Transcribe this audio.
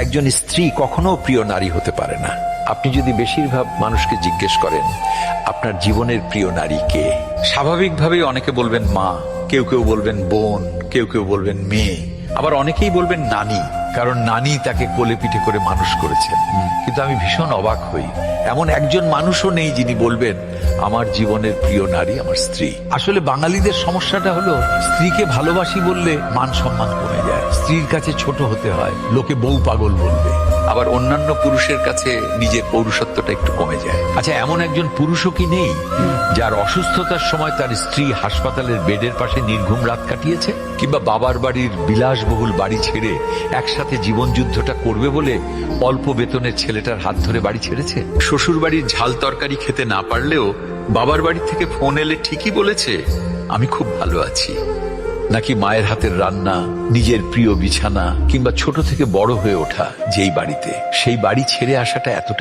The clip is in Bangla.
একজন স্ত্রী কখনো প্রিয় নারী হতে পারে না। আপনি যদি বেশিরভাগ মানুষকে জিজ্ঞেস করেন আপনার জীবনের প্রিয় নারী কে, স্বাভাবিকভাবেই অনেকে বলবেন মা, কেউ কেউ বলবেন বোন, কেউ কেউ বলবেন মেয়ে, আবার অনেকেই বলবেন নানি, কারণ নানি তাকে কোলে পিঠে করে মানুষ করেছেন। কিন্তু আমি ভীষণ অবাক হই, এমন একজন মানুষও নেই যিনি বলবেন আমার জীবনের প্রিয় নারী আমার স্ত্রী। আসলে বাঙালিদের সমস্যাটা হলো স্ত্রীকে ভালোবাসি বললে মান সম্মান কমে যায়, স্ত্রীর কাছে ছোট হতে হয়, লোকে বউ পাগল বলবে, আবার অন্যান্য পুরুষের কাছে নিজের পৌরুষত্বটা একটু কমে যায়। আচ্ছা, এমন একজন পুরুষও কি নেই যার অসুস্থতার সময় তার স্ত্রী হাসপাতালের বেডের পাশে নির্ঘুম রাত কাটিয়েছে, কিংবা বাবার বাড়ির বিলাসবহুল বাড়ি ছেড়ে একসাথে জীবন যুদ্ধটা করবে বলে অল্প বেতনের ছেলেটার হাত ধরে বাড়ি ছেড়েছে? শ্বশুর বাড়ির ঝাল তরকারি খেতে না পারলেও বাবার বাড়ি থেকে ফোন এলে ঠিকই বলেছে আমি খুব ভালো আছি। নাকি মায়ের হাতের রান্না, নিজের প্রিয় বিছানা, কিংবা ছোট থেকে বড় হয়ে ওঠা যেই বাড়িতে, সেই বাড়ি ছেড়ে আসাটা এতটাই